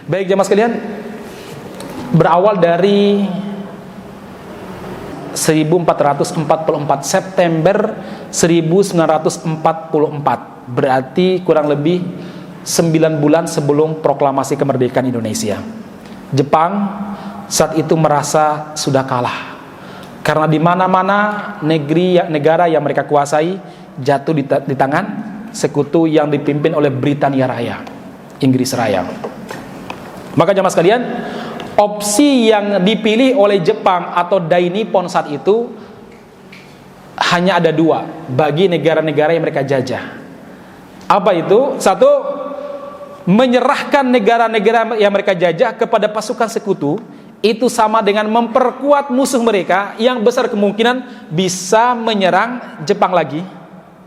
Baik jemaah sekalian, berawal dari 1444 September 1944, berarti kurang lebih 9 bulan sebelum proklamasi kemerdekaan Indonesia. Jepang saat itu merasa sudah kalah, karena di mana-mana negara yang mereka kuasai jatuh di tangan sekutu yang dipimpin oleh Britania Raya, Inggris Raya. Maka jemaah sekalian, opsi yang dipilih oleh Jepang atau Dainippon saat itu hanya ada dua bagi negara-negara yang mereka jajah. Apa itu? Satu, menyerahkan negara-negara yang mereka jajah kepada pasukan sekutu. Itu sama dengan memperkuat musuh mereka yang besar kemungkinan bisa menyerang Jepang lagi.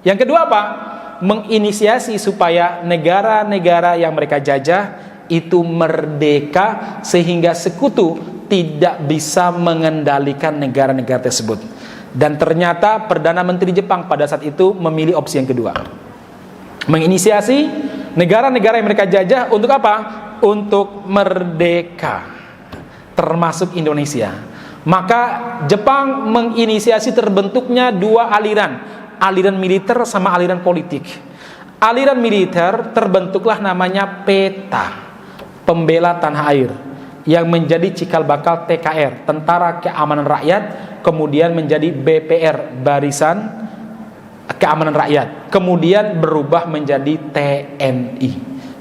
Yang kedua apa? Menginisiasi supaya negara-negara yang mereka jajah itu merdeka, sehingga sekutu tidak bisa mengendalikan negara-negara tersebut. Dan ternyata Perdana Menteri Jepang pada saat itu memilih opsi yang kedua, menginisiasi negara-negara yang mereka jajah untuk apa? Untuk merdeka, termasuk Indonesia. Maka Jepang menginisiasi terbentuknya dua aliran, aliran militer sama aliran politik. Aliran militer terbentuklah namanya PETA, Pembela Tanah Air, yang menjadi cikal bakal TKR, Tentara Keamanan Rakyat, kemudian menjadi BPR, Barisan Keamanan Rakyat, kemudian berubah menjadi TNI,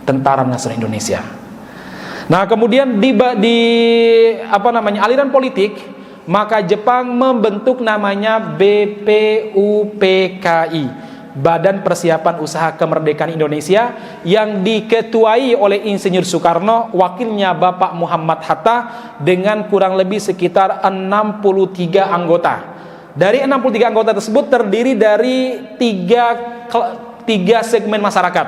Tentara Nasional Indonesia. Nah, kemudian di aliran politik, maka Jepang membentuk namanya BPUPKI, Badan Persiapan Usaha Kemerdekaan Indonesia, yang diketuai oleh Insinyur Soekarno, wakilnya Bapak Muhammad Hatta, dengan kurang lebih sekitar 63 anggota. Dari 63 anggota tersebut terdiri dari tiga segmen masyarakat.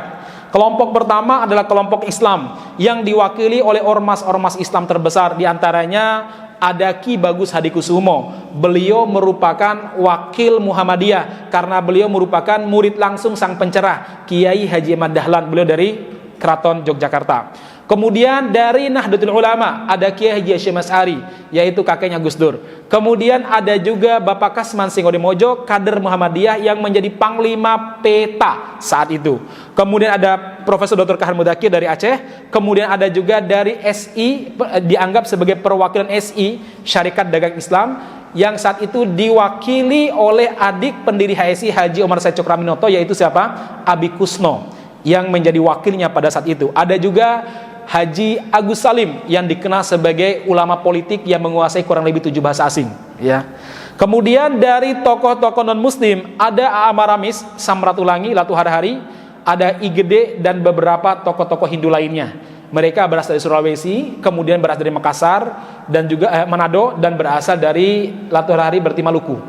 Kelompok pertama adalah kelompok Islam yang diwakili oleh ormas-ormas Islam terbesar, diantaranya ada Ki Bagus Hadikusumo. Beliau merupakan wakil Muhammadiyah karena beliau merupakan murid langsung sang pencerah Kiai Haji Ahmad Dahlan, beliau dari Keraton Yogyakarta. Kemudian dari Nahdlatul Ulama ada Kiai Haji Hasyim Asy'ari, yaitu kakeknya Gus Dur. Kemudian ada juga Bapak Kasman Singodemojo, kader Muhammadiyah yang menjadi panglima PETA saat itu. Kemudian ada Profesor Dr. Kahar Mudakir dari Aceh. Kemudian ada juga dari SI, dianggap sebagai perwakilan SI, Syarikat Dagang Islam, yang saat itu diwakili oleh adik pendiri HSI Haji Omar Said Cokraminoto, yaitu siapa? Abi Kusno, yang menjadi wakilnya pada saat itu. Ada juga Haji Agus Salim yang dikenal sebagai ulama politik yang menguasai kurang lebih 7 bahasa asing, ya. Kemudian dari tokoh-tokoh non muslim ada Amaramis, Samratulangi, Latu Harhari, ada IGD dan beberapa tokoh-tokoh Hindu lainnya. Mereka berasal dari Sulawesi, kemudian berasal dari Makassar dan juga Manado, dan berasal dari Latu Harhari berarti Maluku,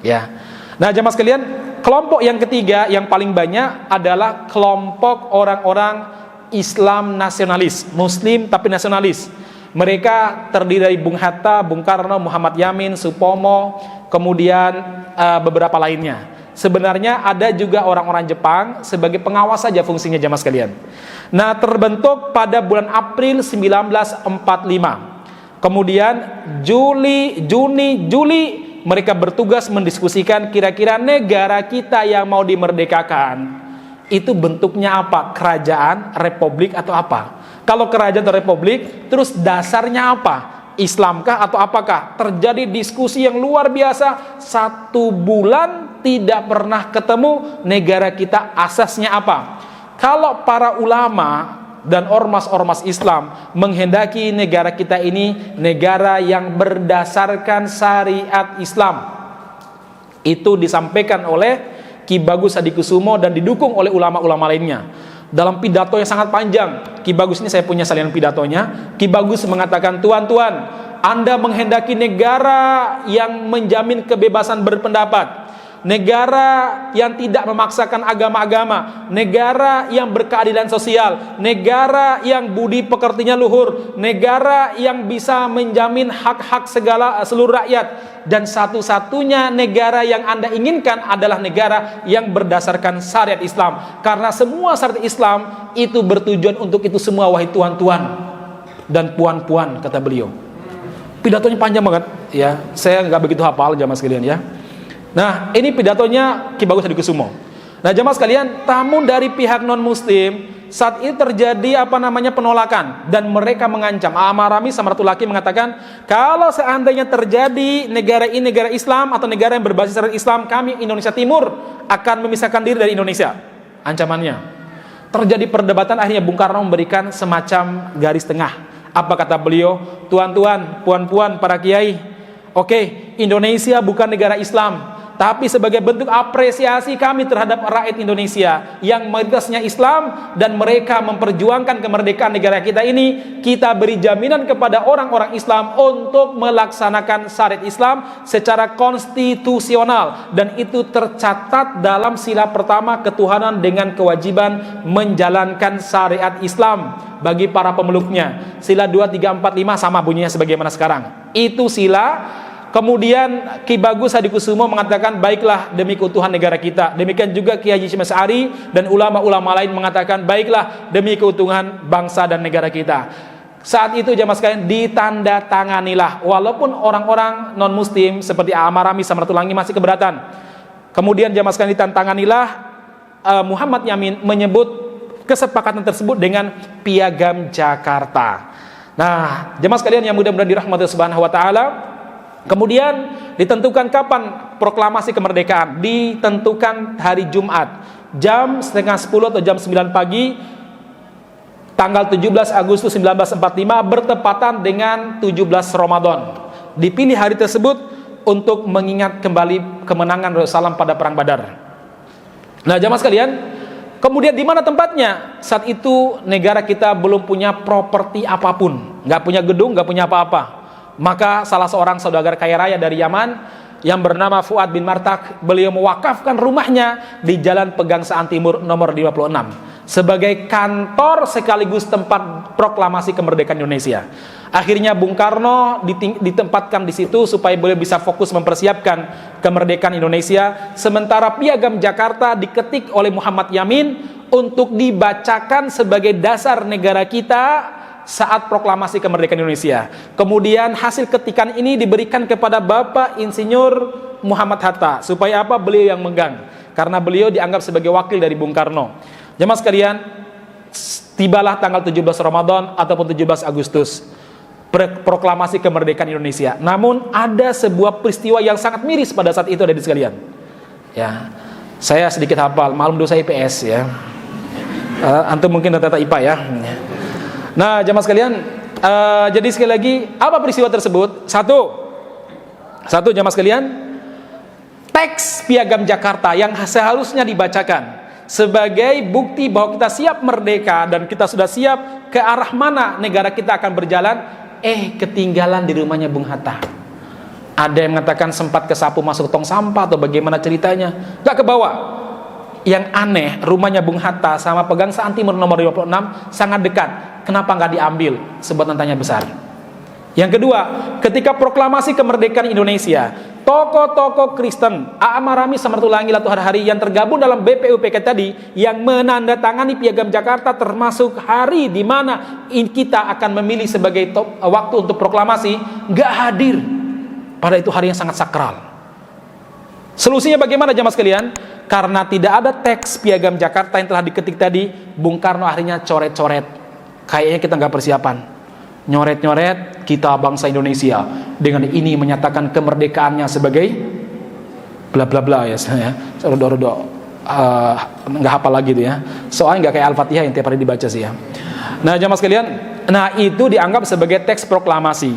ya. Nah, jemaah sekalian, kelompok yang ketiga yang paling banyak adalah kelompok orang-orang Islam nasionalis, Muslim tapi nasionalis. Mereka terdiri dari Bung Hatta, Bung Karno, Muhammad Yamin, Supomo, kemudian beberapa lainnya. Sebenarnya ada juga orang-orang Jepang sebagai pengawas saja fungsinya, jemaah sekalian. Nah, terbentuk pada bulan April 1945. Kemudian Juni mereka bertugas mendiskusikan kira-kira negara kita yang mau dimerdekakan itu bentuknya apa? Kerajaan, republik, atau apa? Kalau kerajaan atau republik, terus dasarnya apa? Islamkah atau apakah? Terjadi diskusi yang luar biasa. 1 bulan tidak pernah ketemu negara kita asasnya apa. Kalau para ulama dan ormas-ormas Islam menghendaki negara kita ini negara yang berdasarkan syariat Islam, itu disampaikan oleh Ki Bagus Hadikusumo dan didukung oleh ulama-ulama lainnya. Dalam pidato yang sangat panjang, Ki Bagus ini saya punya salinan pidatonya. Ki Bagus mengatakan, tuan-tuan, Anda menghendaki negara yang menjamin kebebasan berpendapat, negara yang tidak memaksakan agama-agama, negara yang berkeadilan sosial, negara yang budi pekertinya luhur, negara yang bisa menjamin hak-hak seluruh rakyat. Dan satu-satunya negara yang Anda inginkan adalah negara yang berdasarkan syariat Islam, karena semua syariat Islam itu bertujuan untuk itu semua, wahai tuan-tuan. dan puan-puan, kata beliau. Pidatonya panjang banget ya, saya nggak begitu hafal jamaah sekalian ya. Nah, ini pidatonya Ki Bagus Hadikusumo. Nah, jamaah sekalian, tamu dari pihak non muslim saat itu terjadi penolakan dan mereka mengancam. Amarami Samratulaki mengatakan, kalau seandainya terjadi negara ini negara Islam atau negara yang berbasis syariat Islam, kami Indonesia Timur akan memisahkan diri dari Indonesia. Ancamannya. Terjadi perdebatan, akhirnya Bung Karno memberikan semacam garis tengah. Apa kata beliau? Tuan-tuan, puan-puan, para kiai, oke, Indonesia bukan negara Islam, tapi sebagai bentuk apresiasi kami terhadap rakyat Indonesia yang mayoritasnya Islam dan mereka memperjuangkan kemerdekaan negara kita ini, kita beri jaminan kepada orang-orang Islam untuk melaksanakan syariat Islam secara konstitusional, dan itu tercatat dalam sila pertama ketuhanan dengan kewajiban menjalankan syariat Islam bagi para pemeluknya. Sila 2, 3, 4, 5 sama bunyinya sebagaimana sekarang. Itu sila. Kemudian Ki Bagus Hadikusumo mengatakan, baiklah demi keutuhan negara kita. Demikian juga Ki Haji Hashim Asy'ari dan ulama-ulama lain mengatakan, baiklah demi keutuhan bangsa dan negara kita. Saat itu jamaah sekalian ditandatanganilah, walaupun orang-orang non muslim seperti Amarami Samratulangi masih keberatan. Kemudian jamaah sekalian ditandatanganilah, Muhammad Yamin menyebut kesepakatan tersebut dengan Piagam Jakarta. Nah, jemaah sekalian yang mudah-mudahan dirahmati Subhanahu wa taala, kemudian ditentukan kapan proklamasi kemerdekaan? Ditentukan hari Jumat, jam setengah 10 atau jam 9 pagi, tanggal 17 Agustus 1945, bertepatan dengan 17 Ramadan. Dipilih hari tersebut untuk mengingat kembali kemenangan Rasulullah SAW pada perang Badar. Nah, jemaah sekalian, kemudian di mana tempatnya? Saat itu negara kita belum punya properti apapun, nggak punya gedung, nggak punya apa-apa. Maka salah seorang saudagar kaya raya dari Yaman yang bernama Fuad bin Martak, beliau mewakafkan rumahnya di Jalan Pegangsaan Timur nomor 56 sebagai kantor sekaligus tempat proklamasi kemerdekaan Indonesia. Akhirnya Bung Karno ditempatkan di situ supaya beliau bisa fokus mempersiapkan kemerdekaan Indonesia, sementara Piagam Jakarta diketik oleh Muhammad Yamin untuk dibacakan sebagai dasar negara kita saat proklamasi kemerdekaan Indonesia. Kemudian hasil ketikan ini diberikan kepada Bapak Insinyur Muhammad Hatta, supaya apa? Beliau yang megang, karena beliau dianggap sebagai wakil dari Bung Karno. Jemaah sekalian, tibalah tanggal 17 Ramadan ataupun 17 Agustus, proklamasi kemerdekaan Indonesia. Namun ada sebuah peristiwa yang sangat miris pada saat itu, ada di sekalian. Ya, saya sedikit hafal, maklum dosa IPS ya. Antum mungkin rata-rata IPA ya. Nah, jemaah sekalian, jadi sekali lagi, apa peristiwa tersebut? Satu jemaah sekalian, teks Piagam Jakarta yang seharusnya dibacakan sebagai bukti bahwa kita siap merdeka dan kita sudah siap ke arah mana negara kita akan berjalan, ketinggalan di rumahnya Bung Hatta. Ada yang mengatakan sempat kesapu masuk tong sampah atau bagaimana ceritanya, gak kebawa. Yang aneh, rumahnya Bung Hatta sama Pegangsaan Timur nomor 56 sangat dekat. Kenapa nggak diambil? Sebuah tanya besar. Yang kedua, ketika proklamasi kemerdekaan Indonesia, tokoh-tokoh Kristen, Amarami Samratulangi Latuhari yang tergabung dalam BPUPK tadi, yang menandatangani Piagam Jakarta, termasuk hari di mana kita akan memilih sebagai waktu untuk proklamasi, nggak hadir. Pada itu hari yang sangat sakral. Solusinya bagaimana jamaah sekalian? Karena tidak ada teks Piagam Jakarta yang telah diketik tadi, Bung Karno akhirnya coret-coret. Kayaknya kita nggak persiapan. Nyoret-nyoret, kita bangsa Indonesia dengan ini menyatakan kemerdekaannya sebagai bla bla bla ya. Rodo-rodo nggak hafal lagi tuh ya. Soalnya nggak kayak Al-Fatihah yang tiap hari dibaca sih ya. Nah jamaah sekalian, nah itu dianggap sebagai teks proklamasi.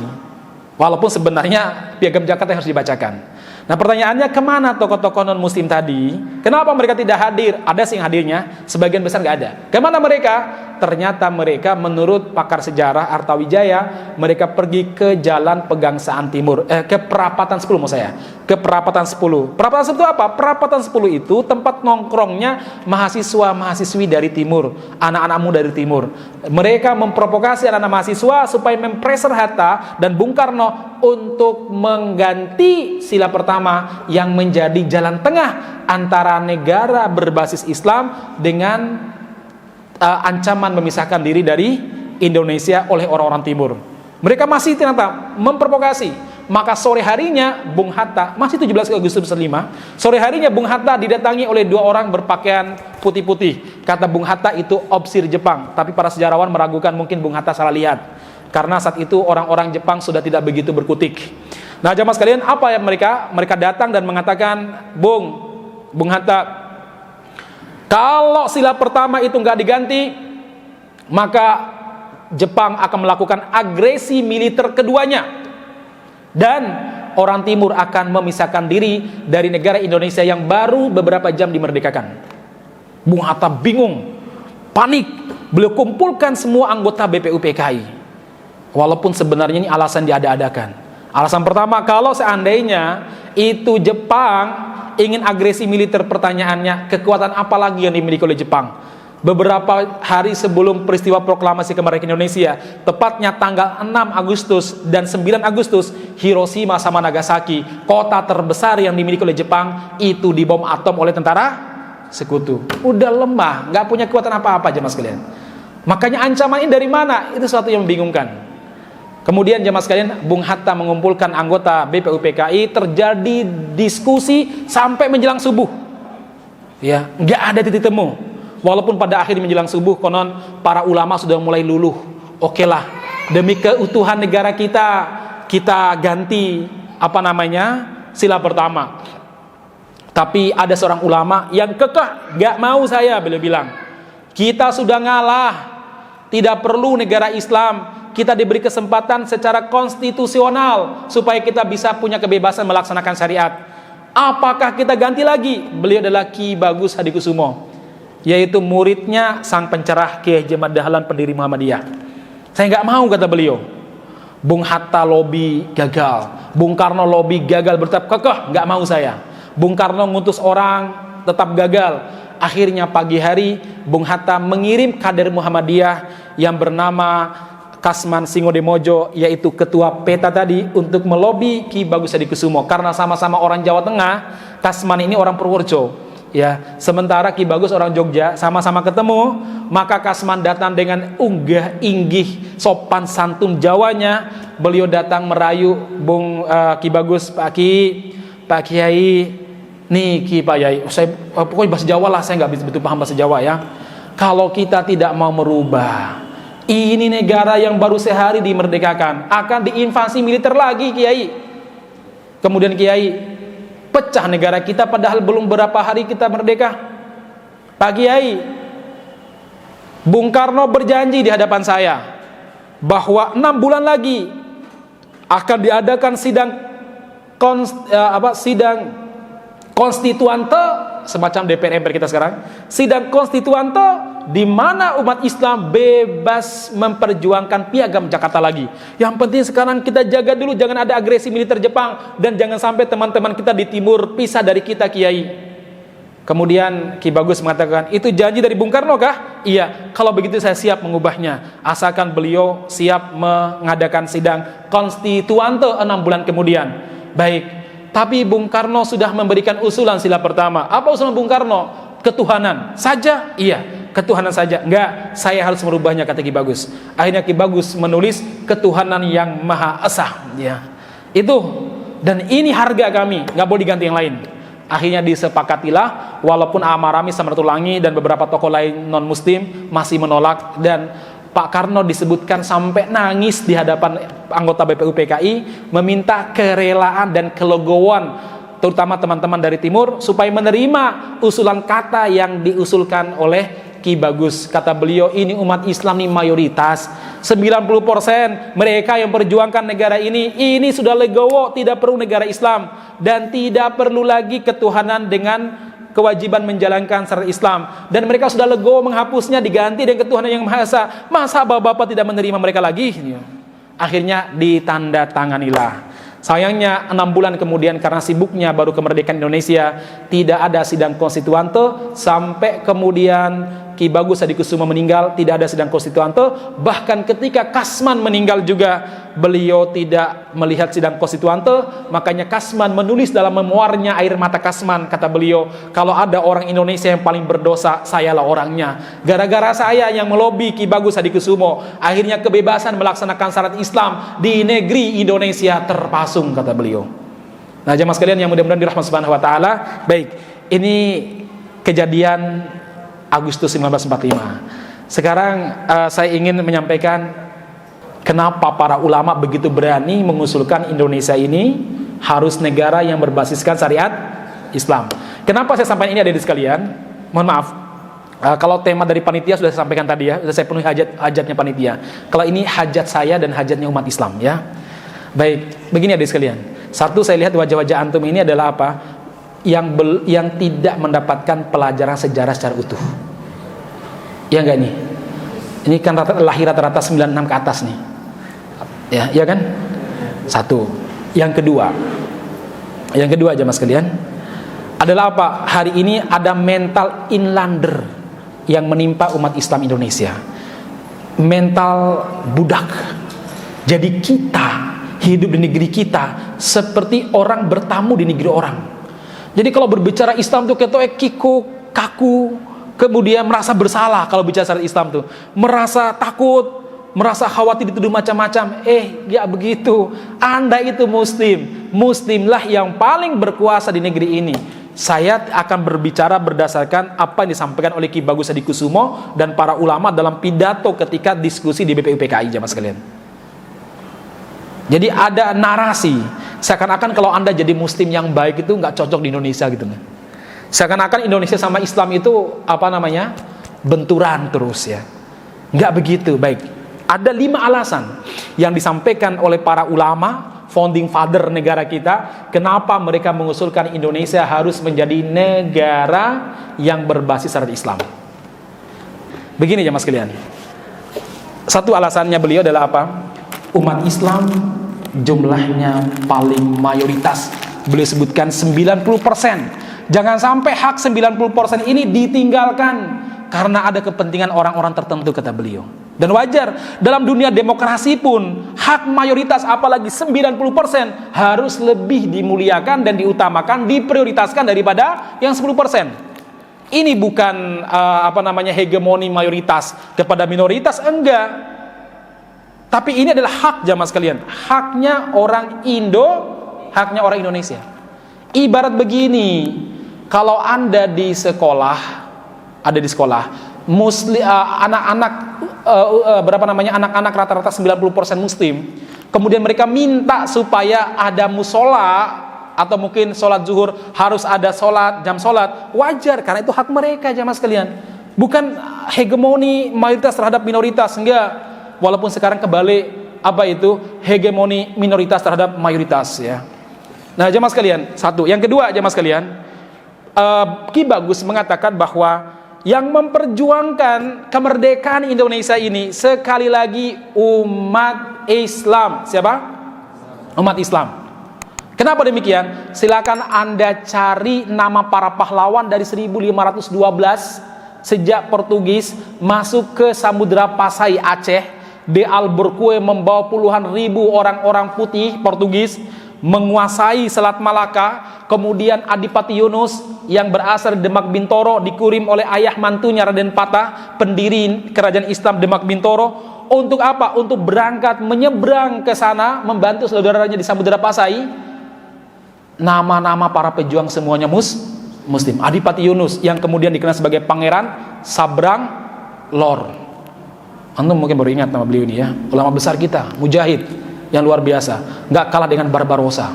Walaupun sebenarnya Piagam Jakarta yang harus dibacakan. Nah pertanyaannya, kemana tokoh-tokoh non muslim tadi? Kenapa mereka tidak hadir? Ada sih yang hadirnya, sebagian besar nggak ada. Kemana mereka? Ternyata mereka menurut pakar sejarah Artawijaya, mereka pergi ke Jalan Pegangsaan Timur, ke Perapatan 10 mau saya, ke Perapatan 10. Perapatan 10 itu apa? Perapatan 10 itu tempat nongkrongnya mahasiswa-mahasiswi dari timur, anak-anak muda dari timur. Mereka memprovokasi anak-anak mahasiswa supaya mempreser Hatta dan Bung Karno untuk mengganti sila pertama yang menjadi jalan tengah antara negara berbasis Islam dengan ancaman memisahkan diri dari Indonesia oleh orang-orang timur. Mereka masih ternyata memprovokasi. Maka sore harinya Bung Hatta, masih 17 Agustus 45, sore harinya Bung Hatta didatangi oleh 2 orang berpakaian putih-putih. Kata Bung Hatta itu opsir Jepang, tapi para sejarawan meragukan mungkin Bung Hatta salah lihat, karena saat itu orang-orang Jepang sudah tidak begitu berkutik. Nah jamaah sekalian, apa yang mereka datang dan mengatakan, Bung Hatta, kalau sila pertama itu nggak diganti, maka Jepang akan melakukan agresi militer keduanya, dan orang timur akan memisahkan diri dari negara Indonesia yang baru beberapa jam dimerdekakan. Bung Hatta bingung, panik. Beliau kumpulkan semua anggota BPUPKI, walaupun sebenarnya ini alasan diada-adakan. Alasan pertama, kalau seandainya itu Jepang ingin agresi militer, pertanyaannya kekuatan apa lagi yang dimiliki oleh Jepang? Beberapa hari sebelum peristiwa proklamasi kemerdekaan Indonesia, tepatnya tanggal 6 Agustus dan 9 Agustus, Hiroshima sama Nagasaki, kota terbesar yang dimiliki oleh Jepang, itu dibom atom oleh tentara sekutu. Udah lemah, nggak punya kekuatan apa-apa jemaah sekalian. Makanya ancaman ini dari mana? Itu sesuatu yang membingungkan. Kemudian jemaah sekalian, Bung Hatta mengumpulkan anggota BPUPKI, terjadi diskusi sampai menjelang subuh. Ya, nggak ada titik temu. Walaupun pada akhir menjelang subuh konon para ulama sudah mulai luluh. Oke lah, demi keutuhan negara kita ganti sila pertama. Tapi ada seorang ulama yang kekeh, gak mau saya, beliau bilang, kita sudah ngalah, tidak perlu negara Islam, kita diberi kesempatan secara konstitusional supaya kita bisa punya kebebasan melaksanakan syariat. Apakah kita ganti lagi? Beliau adalah Ki Bagus Hadikusumo, yaitu muridnya sang pencerah Kiai Haji Ahmad Dahlan, pendiri Muhammadiyah. Saya nggak mau, kata beliau. Bung Hatta lobby gagal, Bung Karno lobby gagal, bertetap kekeh, nggak mau saya. Bung Karno ngutus orang, tetap gagal. Akhirnya pagi hari Bung Hatta mengirim kader Muhammadiyah yang bernama Kasman Singodemojo, yaitu ketua PETA tadi, untuk melobi Ki Bagus Hadikusumo, karena sama-sama orang Jawa Tengah. Kasman ini orang Purworejo, ya, sementara Ki Bagus orang Jogja, sama-sama ketemu. Maka Kasman datang dengan unggah inggih sopan santun Jawanya. Beliau datang merayu Ki Bagus, Pak Kiai, nih Ki Pak Yai, saya pokoknya bahasa Jawa lah, saya nggak betul paham bahasa Jawa ya. Kalau kita tidak mau merubah, ini negara yang baru sehari dimerdekakan akan diinvasi militer lagi, Kiai. Kemudian Kiai, pecah negara kita padahal belum berapa hari kita merdeka. Pak Kiai, Bung Karno berjanji di hadapan saya bahwa 6 bulan lagi akan diadakan sidang konstituante, semacam DPR MPR kita sekarang, sidang konstituante di mana umat Islam bebas memperjuangkan piagam Jakarta lagi. Yang penting sekarang kita jaga dulu, jangan ada agresi militer Jepang, dan jangan sampai teman-teman kita di timur pisah dari kita, Kiai. Kemudian Ki Bagus mengatakan, itu janji dari Bung Karno kah? Iya, kalau begitu saya siap mengubahnya, asalkan beliau siap mengadakan sidang konstituante 6 bulan kemudian. Baik, tapi Bung Karno sudah memberikan usulan sila pertama. Apa usulan Bung Karno? Ketuhanan saja? Iya, ketuhanan saja. Enggak, saya harus merubahnya, kata Ki Bagus. Akhirnya Ki Bagus menulis ketuhanan yang Maha Esa, ya. Itu, dan ini harga kami, nggak boleh diganti yang lain. Akhirnya disepakatilah, walaupun Amarami Samratulangi dan beberapa tokoh lain non muslim masih menolak, dan Pak Karno disebutkan sampai nangis di hadapan anggota BPUPKI meminta kerelaan dan kelegoan, terutama teman-teman dari timur, supaya menerima usulan kata yang diusulkan oleh Ki Bagus. Kata beliau, ini umat Islam ini mayoritas, 90% mereka yang perjuangkan negara ini sudah legowo, tidak perlu negara Islam, dan tidak perlu lagi ketuhanan dengan kewajiban menjalankan syariat Islam, dan mereka sudah legowo menghapusnya, diganti dengan ketuhanan yang Maha Esa. Masa bapak-bapak tidak menerima mereka lagi? Akhirnya ditandatanganilah. Sayangnya 6 bulan kemudian, karena sibuknya baru kemerdekaan Indonesia, tidak ada sidang konstituante, sampai kemudian Ki Bagus Hadikusumo meninggal, tidak ada sidang konstituante. Bahkan ketika Kasman meninggal juga, beliau tidak melihat sidang konstituante. Makanya Kasman menulis dalam memoarnya Air Mata Kasman, kata beliau, kalau ada orang Indonesia yang paling berdosa, sayalah orangnya. Gara-gara saya yang melobi Ki Bagus Hadikusumo, akhirnya kebebasan melaksanakan syariat Islam di negeri Indonesia terpasung, kata beliau. Nah, jemaah sekalian yang mudah-mudahan dirahmati Subhanahu wa taala. Baik, ini kejadian Agustus 1945. Sekarang saya ingin menyampaikan kenapa para ulama begitu berani mengusulkan Indonesia ini harus negara yang berbasiskan syariat Islam. Kenapa saya sampaikan ini, adik-adik sekalian? Mohon maaf, kalau tema dari panitia sudah saya sampaikan tadi ya, sudah saya penuhi hajatnya panitia. Kalau ini hajat saya dan hajatnya umat Islam ya. Baik, begini adik sekalian. Satu, saya lihat wajah-wajah antum ini adalah apa? Yang tidak mendapatkan pelajaran sejarah secara utuh. Ya enggak nih? Ini kan lahir rata-rata 96 ke atas nih. Ya kan? Satu. Yang kedua jemaah sekalian, adalah apa? Hari ini ada mental inlander yang menimpa umat Islam Indonesia. Mental budak. Jadi kita hidup di negeri kita seperti orang bertamu di negeri orang. Jadi kalau berbicara Islam tuh ketoke kiku, kaku, kemudian merasa bersalah kalau bicara syariat Islam tuh, merasa takut, merasa khawatir dituduh macam-macam. Ya begitu. Anda itu muslimlah yang paling berkuasa di negeri ini. Saya akan berbicara berdasarkan apa yang disampaikan oleh Ki Bagus Hadikusumo dan para ulama dalam pidato ketika diskusi di BPUPKI, jemaah sekalian. Jadi ada narasi seakan-akan kalau Anda jadi muslim yang baik itu nggak cocok di Indonesia gitu. Seakan-akan Indonesia sama Islam itu benturan terus ya. Nggak begitu. Baik, ada 5 alasan yang disampaikan oleh para ulama, founding father negara kita, kenapa mereka mengusulkan Indonesia harus menjadi negara yang berbasis syariat Islam. Begini jemaah sekalian. Satu alasannya beliau adalah apa? Umat Islam jumlahnya paling mayoritas. Beliau sebutkan 90%. Jangan sampai hak 90% ini ditinggalkan karena ada kepentingan orang-orang tertentu, kata beliau. Dan wajar, dalam dunia demokrasi pun hak mayoritas apalagi 90% harus lebih dimuliakan dan diutamakan, diprioritaskan daripada yang 10%. Ini bukan hegemoni mayoritas kepada minoritas, enggak. Tapi ini adalah hak jamaah sekalian, haknya orang Indo, haknya orang Indonesia. Ibarat begini, kalau Anda di sekolah, anak-anak anak-anak rata-rata 90% muslim, kemudian mereka minta supaya ada musola atau mungkin sholat zuhur harus ada jam sholat, wajar karena itu hak mereka jamaah sekalian. Bukan hegemoni mayoritas terhadap minoritas, enggak. Walaupun sekarang kebalik, hegemoni minoritas terhadap mayoritas ya. Nah jemaah sekalian, satu. Yang kedua jemaah sekalian, Ki Bagus mengatakan bahwa yang memperjuangkan kemerdekaan Indonesia ini sekali lagi umat Islam. Siapa? Umat Islam. Kenapa demikian? Silakan Anda cari nama para pahlawan dari 1512 sejak Portugis masuk ke Samudra Pasai Aceh. De Albuquerque membawa puluhan ribu orang-orang putih Portugis menguasai Selat Malaka. Kemudian Adipati Yunus yang berasal dari Demak Bintoro dikirim oleh ayah mantunya Raden Patah, pendiri kerajaan Islam Demak Bintoro. Untuk apa? Untuk berangkat menyeberang ke sana membantu saudaranya di Samudra Pasai. Nama-nama para pejuang semuanya muslim. Adipati Yunus yang kemudian dikenal sebagai Pangeran Sabrang Lor. Anda mungkin baru ingat nama beliau ini ya. Ulama besar kita, mujahid yang luar biasa, nggak kalah dengan Barbarossa.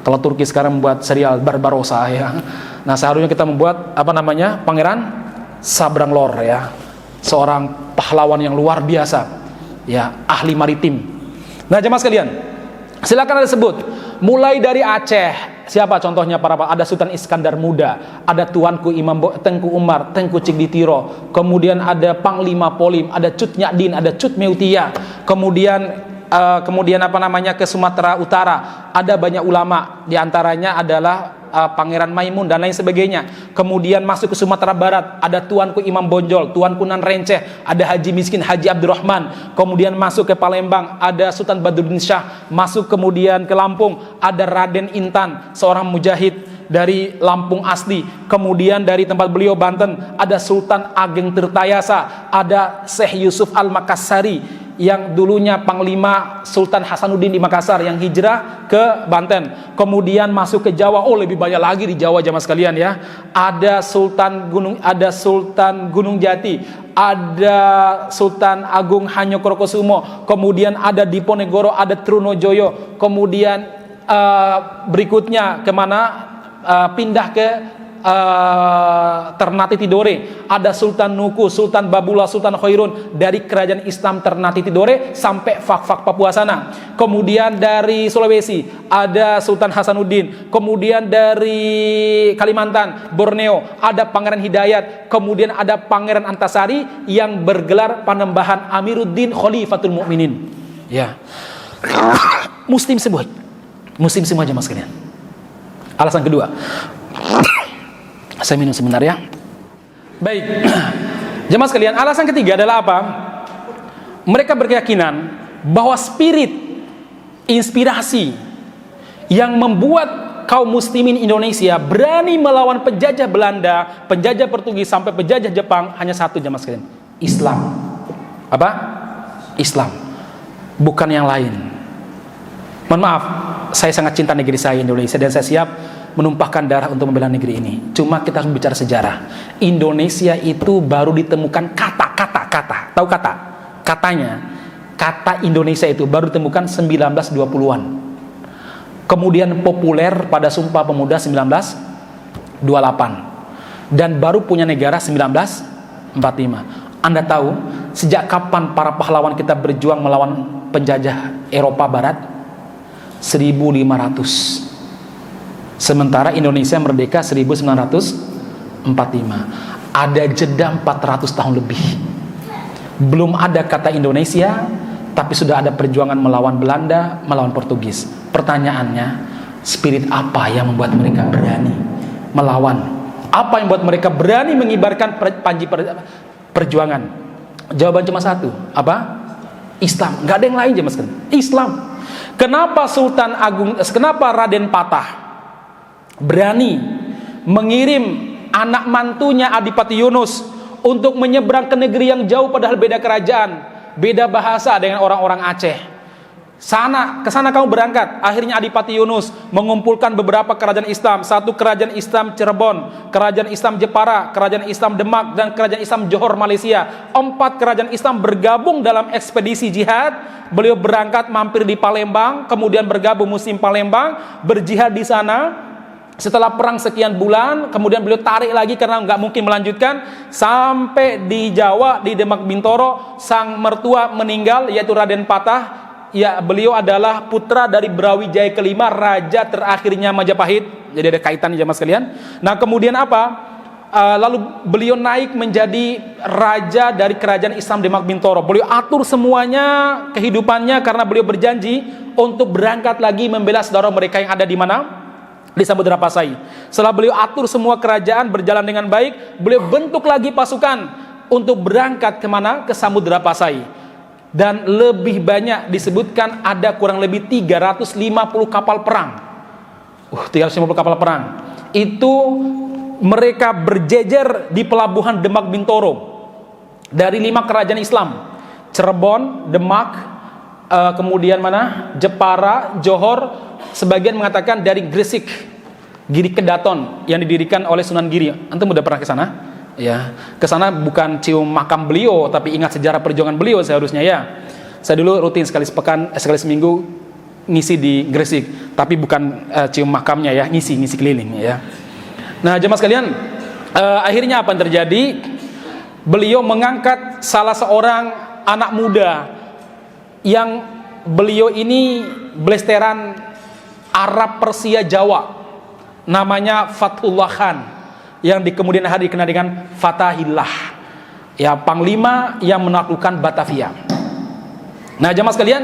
Kalau Turki sekarang membuat serial Barbarossa ya. Nah seharusnya kita membuat Pangeran Sabrang Lor ya, seorang pahlawan yang luar biasa ya, ahli maritim. Nah jemaah sekalian, silakan Anda sebut mulai dari Aceh. Siapa contohnya ada Sultan Iskandar Muda, ada Tuanku Imam Tengku Umar, Tengku Cigditiro, kemudian ada Panglima Polim, ada Cut Nyadin, ada Cut Meutia, kemudian ke Sumatera Utara ada banyak ulama, diantaranya adalah Pangeran Maimun dan lain sebagainya. Kemudian masuk ke Sumatera Barat, ada Tuanku Imam Bonjol, Tuanku Nan Renceh, ada Haji Miskin, Haji Abdurrahman. Kemudian masuk ke Palembang, ada Sultan Badruddin Shah. Masuk kemudian ke Lampung, ada Raden Intan, seorang mujahid dari Lampung asli. Kemudian dari tempat beliau Banten, ada Sultan Ageng Tirtayasa, ada Syekh Yusuf Al-Makassari yang dulunya Panglima Sultan Hasanuddin di Makassar yang hijrah ke Banten. Kemudian masuk ke Jawa, lebih banyak lagi di Jawa jamaah sekalian ya. Ada Sultan Gunung Jati, ada Sultan Agung Hanyokrokosumo, kemudian ada Diponegoro, ada Trunojoyo. Kemudian berikutnya kemana? Pindah ke Ternate Tidore, ada Sultan Nuku, Sultan Babula, Sultan Khairun dari kerajaan Islam Ternate Tidore sampai Fak-Fak Papua sana. Kemudian dari Sulawesi ada Sultan Hasanuddin. Kemudian dari Kalimantan, Borneo ada Pangeran Hidayat. Kemudian ada Pangeran Antasari yang bergelar Panembahan Amiruddin Khalifatul Mukminin. Ya, Muslim semua, Muslim semua jemaah sekalian. Alasan kedua, saya minum sebentar ya. Baik, jemaah sekalian, alasan ketiga adalah apa? Mereka berkeyakinan bahwa spirit, inspirasi yang membuat kaum muslimin Indonesia berani melawan penjajah Belanda, penjajah Portugis sampai penjajah Jepang hanya satu jemaah sekalian, Islam. Apa? Islam, bukan yang lain. Mohon maaf, saya sangat cinta negeri saya Indonesia dan saya siap menumpahkan darah untuk membela negeri ini. Cuma kita harus bicara sejarah. Indonesia itu baru ditemukan kata. Tahu kata? Kata Indonesia itu baru ditemukan 1920-an. Kemudian populer pada Sumpah Pemuda 1928. Dan baru punya negara 1945. Anda tahu sejak kapan para pahlawan kita berjuang melawan penjajah Eropa Barat? 1500. Sementara Indonesia merdeka 1945. Ada jeda 400 tahun lebih. Belum ada kata Indonesia, tapi sudah ada perjuangan melawan Belanda, melawan Portugis. Pertanyaannya, spirit apa yang membuat mereka berani melawan? Apa yang membuat mereka berani mengibarkan panji perjuangan? Jawaban cuma satu, apa? Islam. Gak ada yang lain aja mas. Islam. Kenapa kenapa Raden Patah berani mengirim anak mantunya Adipati Yunus untuk menyeberang ke negeri yang jauh padahal beda kerajaan, beda bahasa dengan orang-orang Aceh? Ke sana kamu berangkat. Akhirnya Adipati Yunus mengumpulkan beberapa kerajaan Islam. Satu kerajaan Islam Cirebon, kerajaan Islam Jepara, kerajaan Islam Demak, dan kerajaan Islam Johor Malaysia. 4 kerajaan Islam bergabung dalam ekspedisi jihad. Beliau berangkat mampir di Palembang, kemudian bergabung Muslim Palembang, berjihad di sana. Setelah perang sekian bulan, kemudian beliau tarik lagi karena nggak mungkin melanjutkan, sampai di Jawa, di Demak Bintoro. Sang mertua meninggal, yaitu Raden Patah. Ya, beliau adalah putra dari Brawijaya kelima, raja terakhirnya Majapahit. Jadi ada kaitannya jemaah sekalian. Nah, kemudian apa? Lalu beliau naik menjadi raja dari kerajaan Islam Demak Bintoro. Beliau atur semuanya kehidupannya karena beliau berjanji untuk berangkat lagi membela saudara mereka yang ada di mana? Di Samudra Pasai. Setelah beliau atur semua kerajaan berjalan dengan baik, beliau bentuk lagi pasukan untuk berangkat kemana? Ke Samudra Pasai. Dan lebih banyak disebutkan ada kurang lebih 350 kapal perang. 350 kapal perang. Itu mereka berjejer di pelabuhan Demak Bintoro. Dari 5 kerajaan Islam, Cirebon, Demak, kemudian mana? Jepara, Johor. Sebagian mengatakan dari Gresik, Giri Kedaton yang didirikan oleh Sunan Giri. Antum udah pernah ke sana? Ya, ke sana bukan cium makam beliau, tapi ingat sejarah perjuangan beliau seharusnya ya. Saya dulu rutin sekali seminggu ngisi di Gresik, tapi bukan cium makamnya ya, ngisi keliling ya. Nah, jemaah sekalian, akhirnya apa yang terjadi? Beliau mengangkat salah seorang anak muda yang beliau ini belesteran Arab Persia Jawa, namanya Fathullah Khan, yang di kemudian hari dikenal dengan Fatahillah, ya, panglima yang menaklukkan Batavia. Nah, jemaah sekalian,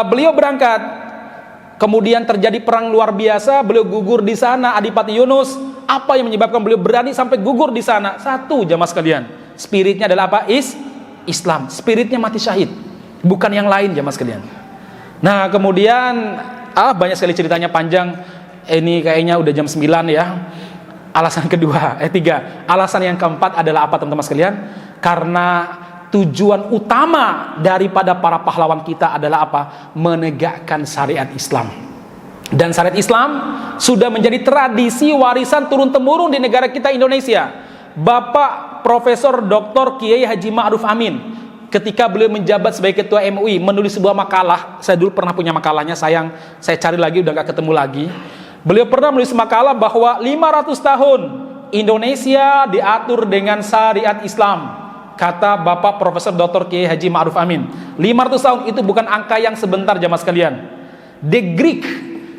beliau berangkat Kemudian terjadi perang luar biasa, beliau gugur di sana, Adipati Yunus. Apa yang menyebabkan beliau berani sampai gugur di sana? Satu, jamaah sekalian, spiritnya adalah apa? Islam. Spiritnya mati syahid, bukan yang lain, jamaah sekalian. Nah, kemudian banyak sekali ceritanya, panjang. Ini kayaknya udah jam 9 ya. Alasan kedua, tiga. Alasan yang keempat adalah apa, teman-teman sekalian? Karena tujuan utama daripada para pahlawan kita adalah apa? Menegakkan syariat Islam. Dan syariat Islam sudah menjadi tradisi warisan turun-temurun di negara kita Indonesia. Bapak Profesor Dr. Kiai Haji Ma'ruf Amin, ketika beliau menjabat sebagai ketua MUI, menulis sebuah makalah. Saya dulu pernah punya makalahnya, sayang saya cari lagi udah gak ketemu lagi. Beliau pernah menulis makalah bahwa 500 tahun Indonesia diatur dengan syariat Islam. Kata Bapak Profesor Dr. Kiai Haji Ma'ruf Amin, 500 tahun itu bukan angka yang sebentar, jamaah sekalian. De Griek,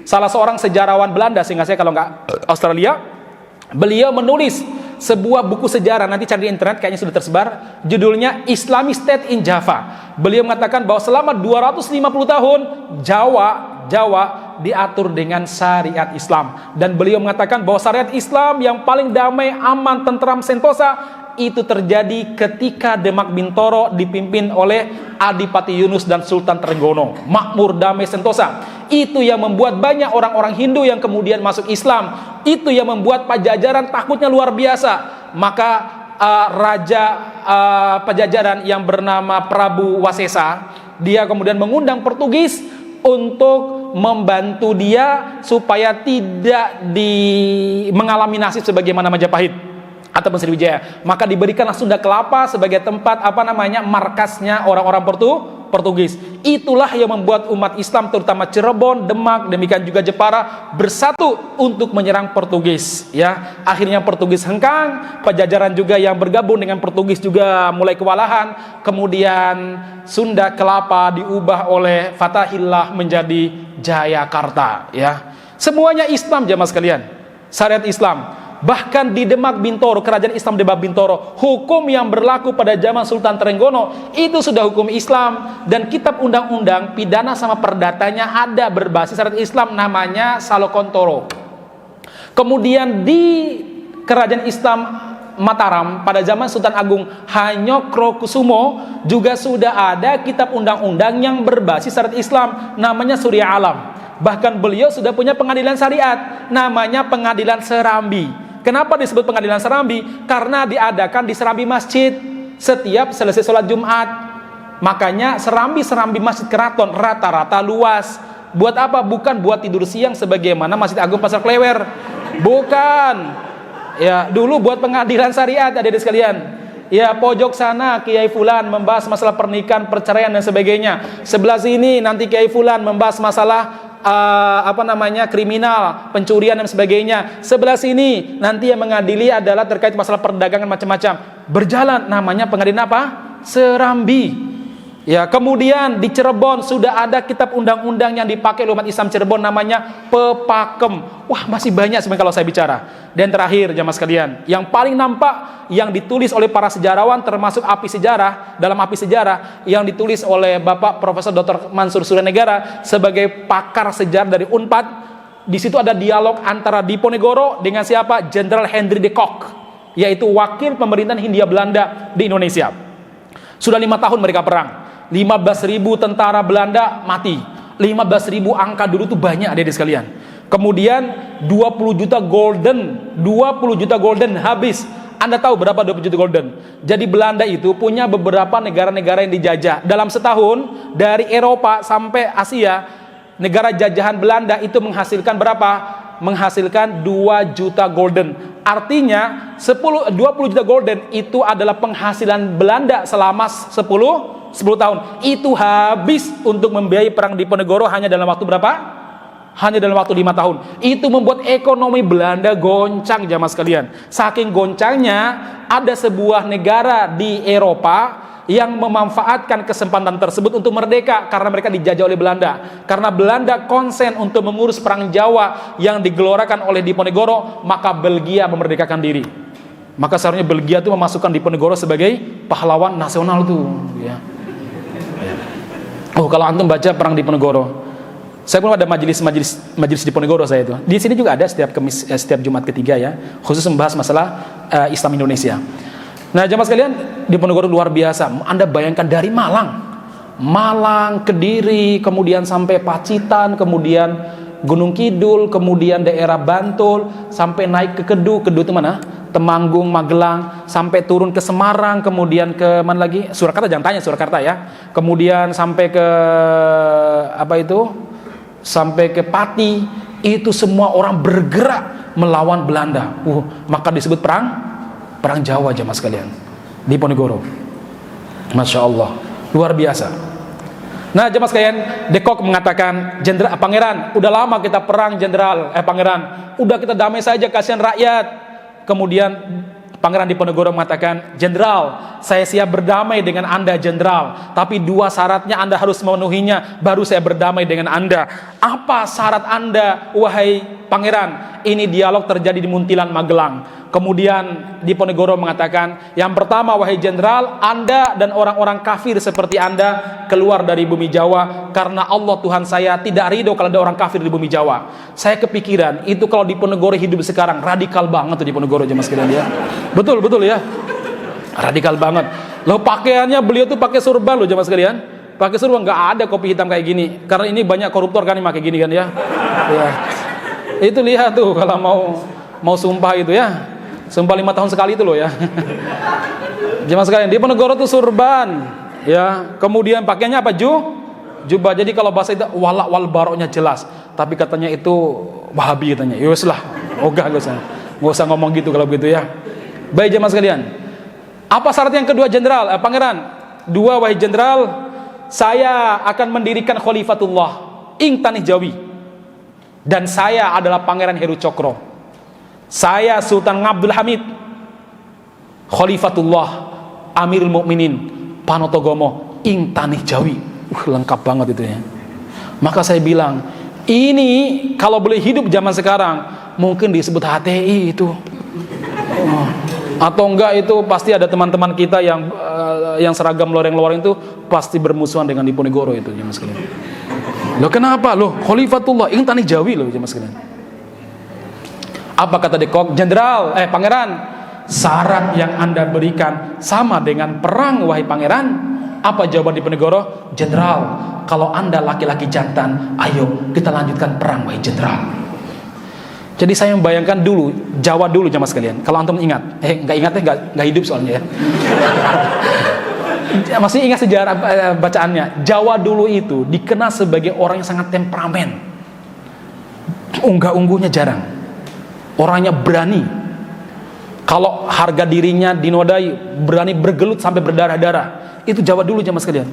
salah seorang sejarawan Belanda, sehingga saya kalau nggak Australia, beliau menulis sebuah buku sejarah, nanti cari di internet, kayaknya sudah tersebar, judulnya Islamic State in Java. Beliau mengatakan bahwa selama 250 tahun Jawa diatur dengan syariat Islam. Dan beliau mengatakan bahwa syariat Islam yang paling damai, aman, tentram, sentosa itu terjadi ketika Demak Bintoro dipimpin oleh Adipati Yunus dan Sultan Trenggono. Makmur, damai, sentosa. Itu yang membuat banyak orang-orang Hindu yang kemudian masuk Islam. Itu yang membuat Pajajaran takutnya luar biasa. Maka Raja Pajajaran yang bernama Prabu Wasesa, dia kemudian mengundang Portugis untuk membantu dia supaya tidak mengalami nasib sebagaimana Majapahit ataupun Sriwijaya. Maka diberikanlah Sunda Kelapa sebagai tempat markasnya orang-orang Portugis. Itulah yang membuat umat Islam terutama Cirebon, Demak, demikian juga Jepara bersatu untuk menyerang Portugis. Ya, akhirnya Portugis hengkang, Pajajaran juga yang bergabung dengan Portugis juga mulai kewalahan. Kemudian Sunda Kelapa diubah oleh Fatahillah menjadi Jayakarta. Ya, semuanya Islam, jamaah sekalian. Syariat Islam. Bahkan di Demak Bintoro, kerajaan Islam Demak Bintoro, hukum yang berlaku pada zaman Sultan Trenggono itu sudah hukum Islam. Dan kitab undang-undang pidana sama perdatanya ada berbasis syariat Islam, namanya Salokontoro. Kemudian di kerajaan Islam Mataram pada zaman Sultan Agung Hanyokrokusumo juga sudah ada kitab undang-undang yang berbasis syariat Islam, namanya Surya Alam. Bahkan beliau sudah punya pengadilan syariat, namanya Pengadilan Serambi. Kenapa disebut Pengadilan Serambi? Karena diadakan di serambi masjid setiap selesai sholat Jumat. Makanya serambi masjid keraton rata-rata luas. Buat apa? Bukan buat tidur siang sebagaimana Masjid Agung Pasar Klewer. Bukan. Ya, dulu buat pengadilan syariat, adik-adik sekalian. Ya, pojok sana Kiai Fulan membahas masalah pernikahan, perceraian dan sebagainya. Sebelah sini nanti Kiai Fulan membahas masalah kriminal, pencurian dan sebagainya. Sebelah sini nanti yang mengadili adalah terkait masalah perdagangan macam-macam. Berjalan, namanya pengadilan apa? Serambi. Ya, kemudian di Cirebon sudah ada kitab undang-undang yang dipakai oleh umat Islam Cirebon, namanya Pepakem. Wah, masih banyak sebenarnya kalau saya bicara. Dan terakhir, jamaah sekalian, yang paling nampak yang ditulis oleh para sejarawan, termasuk Api Sejarah, dalam Api Sejarah yang ditulis oleh Bapak Profesor Dr. Mansur Suranegara sebagai pakar sejarah dari Unpad. Di situ ada dialog antara Diponegoro dengan siapa? Jenderal Henry de Kock, yaitu wakil pemerintahan Hindia Belanda di Indonesia. Sudah 5 tahun mereka perang. 15.000 tentara Belanda mati. 15.000 angka dulu tuh banyak, adik-adik sekalian. Kemudian 20 juta golden habis. Anda tahu berapa 20 juta golden? Jadi Belanda itu punya beberapa negara-negara yang dijajah. Dalam setahun dari Eropa sampai Asia, negara jajahan Belanda itu menghasilkan berapa? Menghasilkan 2 juta golden. Artinya 20 juta golden itu adalah penghasilan Belanda selama 10 tahun. Itu habis untuk membiayai perang Diponegoro hanya dalam waktu berapa? Hanya dalam waktu 5 tahun. Itu membuat ekonomi Belanda goncang, jamaah sekalian. Saking goncangnya, ada sebuah negara di Eropa yang memanfaatkan kesempatan tersebut untuk merdeka karena mereka dijajah oleh Belanda. Karena Belanda konsen untuk mengurus perang Jawa yang digelorakan oleh Diponegoro, maka Belgia memerdekakan diri. Maka seharusnya Belgia itu memasukkan Diponegoro sebagai pahlawan nasional tuh, ya. Oh, kalau antum baca perang Diponegoro, Saya pun ada majelis di Ponegoro saya itu. Di sini juga ada setiap Jumat ketiga ya, khusus membahas masalah Islam Indonesia. Nah, jamaah sekalian, di Ponegoro luar biasa. Anda bayangkan dari Malang, Kediri, kemudian sampai Pacitan, kemudian Gunung Kidul, kemudian daerah Bantul, sampai naik ke Kedu itu mana? Temanggung, Magelang, sampai turun ke Semarang, kemudian ke mana lagi? Surakarta, jangan tanya Surakarta ya. Kemudian sampai ke sampai ke Pati. Itu semua orang bergerak melawan Belanda. Maka disebut perang Jawa, jamaah sekalian, di Ponegoro. Masya Allah, luar biasa. Nah, jemaah sekalian, De Kock mengatakan, Pangeran, udah lama kita perang, Pangeran, udah kita damai saja, kasihan rakyat. Kemudian Pangeran Diponegoro mengatakan, Jenderal, saya siap berdamai dengan Anda, Jenderal, tapi 2 syaratnya Anda harus memenuhinya, baru saya berdamai dengan Anda. Apa syarat Anda, wahai Pangeran? Ini dialog terjadi di Muntilan, Magelang. Kemudian Diponegoro mengatakan, yang pertama, wahai Jenderal, Anda dan orang-orang kafir seperti Anda keluar dari bumi Jawa, karena Allah Tuhan saya tidak ridho kalau ada orang kafir di bumi Jawa. Saya kepikiran, itu kalau Diponegoro hidup sekarang, radikal banget tuh Diponegoro, jemaah sekalian ya. Betul ya, radikal banget. Loh, pakaiannya beliau tuh pakai surban loh, jemaah sekalian. Pakai surban, nggak ada kopi hitam kayak gini, karena ini banyak koruptor kan yang pakai gini kan ya. Itu lihat tuh kalau mau sumpah itu ya. Sumpah 5 tahun sekali itu loh ya. Jemaah sekalian, di Ponegoro tuh surban ya. Kemudian pakaiannya apa? Jubah. Jadi kalau bahasa itu walak wal baroknya jelas. Tapi katanya itu Wahabi katanya. Yus lah, ogah gak usah ngomong gitu kalau begitu ya. Baik jemaah sekalian, apa syarat yang kedua, Jenderal? Pangeran, 2, wahai Jenderal, saya akan mendirikan Khalifatullah ing Tanah Jawi, dan saya adalah Pangeran Heru Cokro. Saya Sultan Abdul Hamid, Khalifatullah Amirul Mukminin Panotogomo ing Tanah Jawi. Lengkap banget itu ya. Maka saya bilang, ini kalau boleh hidup zaman sekarang mungkin disebut HTI itu. Atau enggak, itu pasti ada teman-teman kita yang seragam loreng-loreng itu pasti bermusuhan dengan Diponegoro itu, jemaah sekalian. Loh, kenapa? Loh, Khalifatullah ing Tanah Jawi loh, jemaah sekalian. Apa kata De Kock? Jenderal, Pangeran, syarat yang Anda berikan sama dengan perang, wahai Pangeran. Apa jawaban Diponegoro? Jenderal, kalau Anda laki-laki jantan, ayo kita lanjutkan perang, wahai Jenderal. Jadi saya membayangkan dulu, Jawa dulu jamaah sekalian. Kalau antum ingat, nggak hidup soalnya ya. Masih ingat sejarah bacaannya. Jawa dulu itu dikenal sebagai orang yang sangat temperamen. Unggah-ungguhnya jarang. Orangnya berani. Kalau harga dirinya dinodai, berani bergelut sampai berdarah-darah. Itu Jawa dulu jamaah sekalian.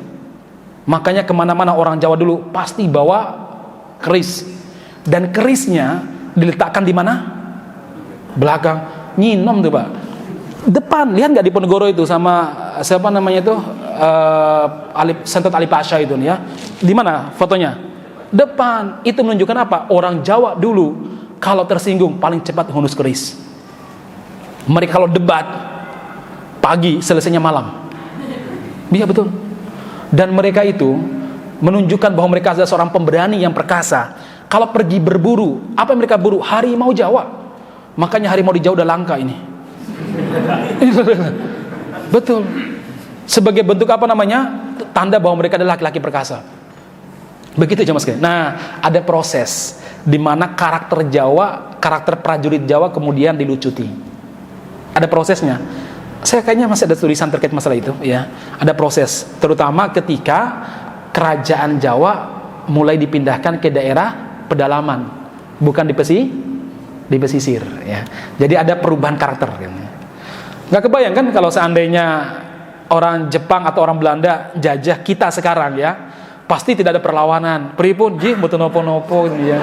Makanya kemana-mana orang Jawa dulu pasti bawa keris. Dan kerisnya diletakkan di mana? Belakang. Nyinom tuh Pak. Depan, lihat nggak di Ponegoro itu sama siapa namanya itu? Sentot Ali Pasha itu nih ya. Di mana fotonya? Depan. Itu menunjukkan apa? Orang Jawa dulu kalau tersinggung paling cepat hunus keris. Mereka kalau debat pagi, selesainya malam. Iya betul. Dan mereka itu menunjukkan bahwa mereka adalah seorang pemberani yang perkasa. Kalau pergi berburu, apa yang mereka buru? Harimau Jawa. Makanya harimau di Jawa udah langka ini. Betul. Sebagai bentuk apa namanya? Tanda bahwa mereka adalah laki-laki perkasa. Begitu jemaah sekalian. Nah, ada proses di mana karakter Jawa, karakter prajurit Jawa kemudian dilucuti. Ada prosesnya. Saya kayaknya masih ada tulisan terkait masalah itu ya. Ada proses, terutama ketika kerajaan Jawa mulai dipindahkan ke daerah pedalaman, bukan di pesisir ya. Jadi ada perubahan karakter kan. Nggak kebayang kan kalau seandainya orang Jepang atau orang Belanda jajah kita sekarang ya, pasti tidak ada perlawanan. Pripun jih mboten nopo-nopo gitu ya.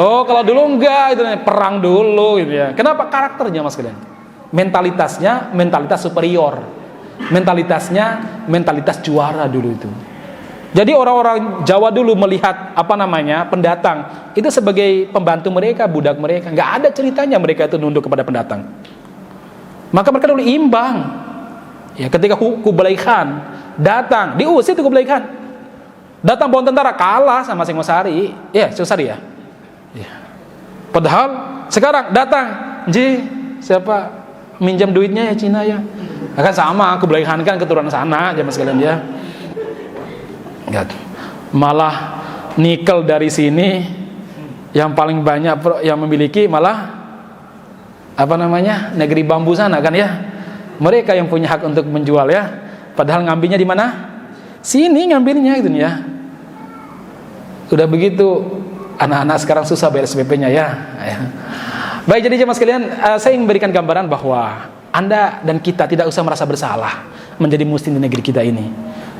Oh, kalau dulu enggak, itu perang dulu gitu ya. Kenapa? Karakternya Mas kalian. Mentalitasnya mentalitas superior. Mentalitasnya mentalitas juara dulu itu. Jadi orang-orang Jawa dulu melihat apa namanya? Pendatang itu sebagai pembantu mereka, budak mereka. Enggak ada ceritanya mereka itu nunduk kepada pendatang. Maka mereka dulu imbang. Ya, ketika Kublai Khan datang, diusir tuh Kublai Khan. Datang bawa tentara, kalah sama Singosari. Ya, Singosari ya. Ya. Padahal sekarang datang, siapa minjam duitnya ya Cina ya. Akan sama, aku belakangan keturunan sana, jamaah sekalian ya. Enggak. Malah nikel dari sini yang paling banyak yang memiliki malah negeri bambu sana kan ya. Mereka yang punya hak untuk menjual ya. Padahal ngambilnya di mana? Sini ngambilnya gitu ya. Udah begitu anak-anak sekarang susah bayar SPP-nya ya. Baik, jadi jemaah sekalian, saya ingin memberikan gambaran bahwa Anda dan kita tidak usah merasa bersalah menjadi muslim di negeri kita ini.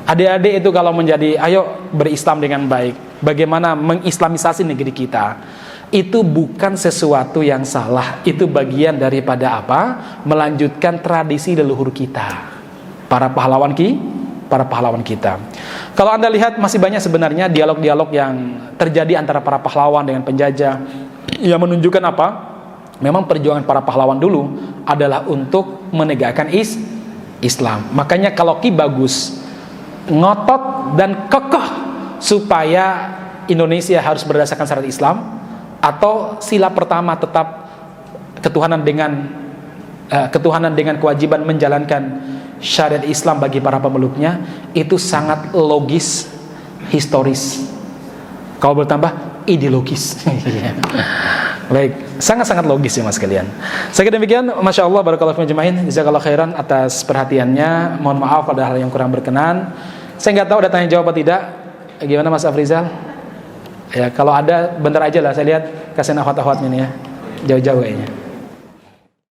Adik-adik itu kalau menjadi, ayo berislam dengan baik. Bagaimana mengislamisasi negeri kita? Itu bukan sesuatu yang salah. Itu bagian daripada apa? Melanjutkan tradisi leluhur kita, para pahlawan kita. Kalau Anda lihat masih banyak sebenarnya dialog-dialog yang terjadi antara para pahlawan dengan penjajah yang menunjukkan apa? Memang perjuangan para pahlawan dulu adalah untuk menegakkan Islam. Makanya kalau Ki Bagus ngotot dan kekeh supaya Indonesia harus berdasarkan syariat Islam, atau sila pertama tetap ketuhanan dengan kewajiban menjalankan syariat Islam bagi para pemeluknya, itu sangat logis, historis. Kalau bertambah ideologis. Baik, sangat-sangat logis ya mas kalian. Saya kira demikian, masya Allah, barakallahu fiikum jemaah, jazakallahu khairan atas perhatiannya. Mohon maaf pada hal yang kurang berkenan. Saya nggak tahu ada tanya jawab atau tidak. Gimana Mas Afrizal? Ya kalau ada bentar aja lah, saya lihat kasihan akhwat-akhwatnya nih ya, jauh-jauh kayaknya.